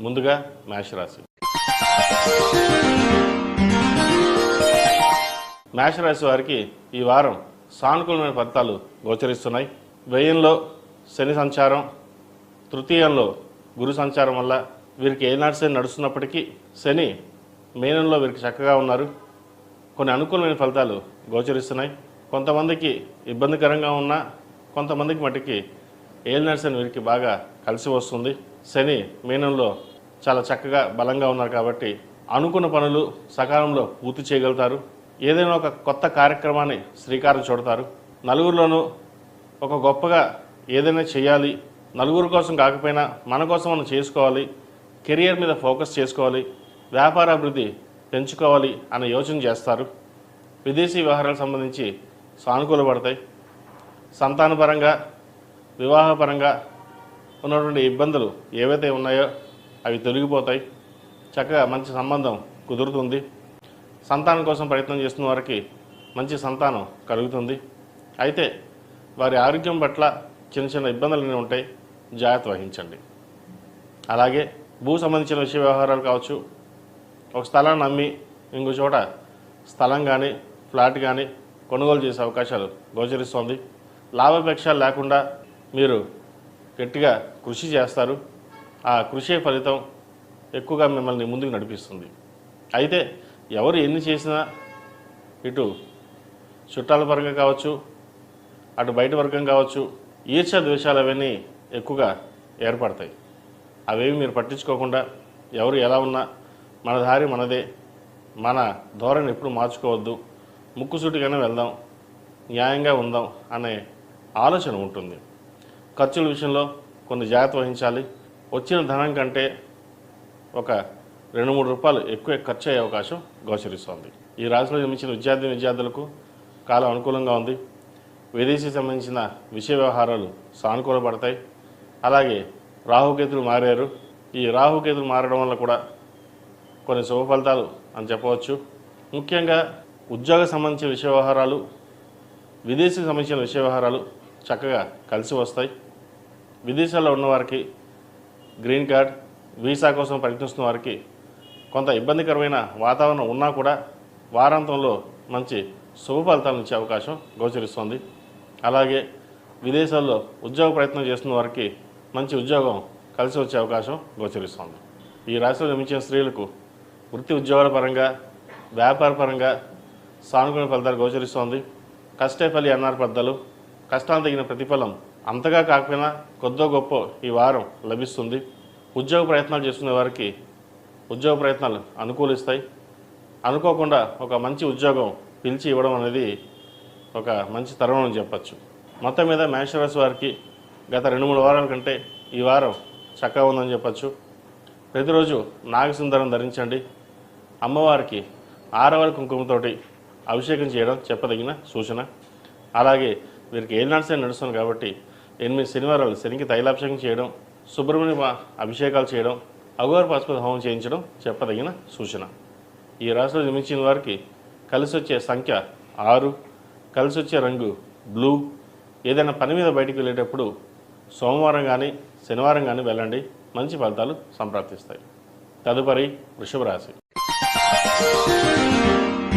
ముందుగా మేషరాశి. మేషరాశి వారికి ఈ వారం సానుకూలమైన ఫలితాలు గోచరిస్తున్నాయి. వ్యయంలో శని సంచారం, తృతీయంలో గురు సంచారం వల్ల వీరికి ఏనాడు శని నడుస్తున్నప్పటికీ శని మీనంలో వీరికి చక్కగా ఉన్నారు. కొన్ని అనుకూలమైన ఫలితాలు గోచరిస్తున్నాయి. కొంతమందికి ఇబ్బందికరంగా ఉన్నా కొంతమందికి మటుకి ఏలినాడు శని వీరికి బాగా కలిసి వస్తుంది. శని మీనంలో చాలా చక్కగా బలంగా ఉన్నారు కాబట్టి అనుకున్న పనులు సకాలంలో పూర్తి చేయగలుగుతారు. ఏదైనా ఒక కొత్త కార్యక్రమాన్ని శ్రీకారం చుడతారు. నలుగురిలోనూ ఒక గొప్పగా ఏదైనా చేయాలి, నలుగురు కోసం కాకపోయినా మన కోసం మనం చేసుకోవాలి, కెరియర్ మీద ఫోకస్ చేసుకోవాలి, వ్యాపార అభివృద్ధి పెంచుకోవాలి అనే యోచన చేస్తారు. విదేశీ వ్యవహారాలకు సంబంధించి సానుకూలపడతాయి. సంతానపరంగా వివాహపరంగా ఉన్నటువంటి ఇబ్బందులు ఏవైతే ఉన్నాయో అవి తొలగిపోతాయి. చక్కగా మంచి సంబంధం కుదురుతుంది. సంతానం కోసం ప్రయత్నం చేస్తున్న వారికి మంచి సంతానం కలుగుతుంది. అయితే వారి ఆరోగ్యం పట్ల చిన్న చిన్న ఇబ్బందులు ఉంటాయి, జాగ్రత్త వహించండి. అలాగే భూ సంబంధించిన విషయ వ్యవహారాలు కావచ్చు, ఒక స్థలాన్ని అమ్మి ఇంకో చోట స్థలం కానీ ఫ్లాట్ కానీ కొనుగోలు చేసే అవకాశాలు గోచరిస్తోంది. లాభాపేక్షలు లేకుండా మీరు గట్టిగా కృషి చేస్తారు. ఆ కృషి ఫలితం ఎక్కువగా మిమ్మల్ని ముందుకు నడిపిస్తుంది. అయితే ఎవరు ఎన్ని చేసినా ఇటు చుట్టాల పరంగా కావచ్చు, అటు బయట వర్గం కావచ్చు, ఈర్ష్య ద్వేషాలు అవన్నీ ఎక్కువగా ఏర్పడతాయి. అవేవి మీరు పట్టించుకోకుండా ఎవరు ఎలా ఉన్నా మన దారి మనదే, మన ధోరణి ఎప్పుడు మార్చుకోవద్దు, ముక్కుసూటిగానే వెళ్దాం, న్యాయంగా ఉందాం అనే ఆలోచన ఉంటుంది. ఖర్చుల విషయంలో కొన్ని జాగ్రత్త వహించాలి. వచ్చిన ధనం కంటే ఒక 2-3 రూపాయలు ఎక్కువ ఖర్చు అయ్యే అవకాశం గోచరిస్తోంది. ఈ రాశిలో జన్మించిన విద్యార్థులకు కాలం అనుకూలంగా ఉంది. విదేశీ సంబంధించిన విషయ వ్యవహారాలు సానుకూలపడతాయి. అలాగే రాహుకేతులు మారారు. ఈ రాహుకేతులు మారడం వల్ల కూడా కొన్ని శుభ ఫలితాలు అని చెప్పవచ్చు. ముఖ్యంగా ఉద్యోగ సంబంధించిన విషయ వ్యవహారాలు, విదేశీకి సంబంధించిన విషయ వ్యవహారాలు చక్కగా కలిసి వస్తాయి. విదేశాల్లో ఉన్నవారికి గ్రీన్ కార్డ్, వీసా కోసం ప్రయత్నిస్తున్న వారికి కొంత ఇబ్బందికరమైన వాతావరణం ఉన్నా కూడా వారాంతంలో మంచి శుభ ఫలితాలను ఇచ్చే అవకాశం గోచరిస్తుంది. అలాగే విదేశాల్లో ఉద్యోగ ప్రయత్నం చేస్తున్న వారికి మంచి ఉద్యోగం కలిసి వచ్చే అవకాశం గోచరిస్తుంది. ఈ రాశిలో జన్మించిన స్త్రీలకు వృత్తి ఉద్యోగాల పరంగా, వ్యాపార పరంగా సానుకూల ఫలితాలు గోచరిస్తోంది. కష్టే ఫలి అన్నారు పెద్దలు. కష్టాలు తగిన ప్రతిఫలం అంతగా కాకపోయినా కొద్దో గొప్ప ఈ వారం లభిస్తుంది. ఉద్యోగ ప్రయత్నాలు చేసుకునే వారికి ఉద్యోగ ప్రయత్నాలు అనుకూలిస్తాయి. అనుకోకుండా ఒక మంచి ఉద్యోగం పిలిచి ఇవ్వడం అనేది ఒక మంచి తరుణం అని చెప్పచ్చు. మొత్తం మీద మేషరాశి వారికి గత 2-3 వారాల కంటే ఈ వారం చక్కగా ఉందని చెప్పచ్చు. ప్రతిరోజు నాగసుందరం ధరించండి. అమ్మవారికి 6వ కుంకుమతోటి అభిషేకం చేయడం చెప్పదగిన సూచన. అలాగే వీరికి ఏలినాడు శని నడుస్తుంది కాబట్టి 8 శనివారాలు శనికి తైలాభిషేకం చేయడం, సుబ్రహ్మణ్య అభిషేకాలు చేయడం, అఘోర పాశుపత హోమం చేయించడం చెప్పదగిన సూచన. ఈ రాశిలో జన్మించిన వారికి కలిసి వచ్చే సంఖ్య 6, కలిసి వచ్చే రంగు బ్లూ. ఏదైనా పని మీద బయటికి వెళ్ళేటప్పుడు సోమవారం కానీ శనివారం కానీ వెళ్ళండి, మంచి ఫలితాలు సంప్రాప్తిస్తాయి. తదుపరి వృషభ రాశి.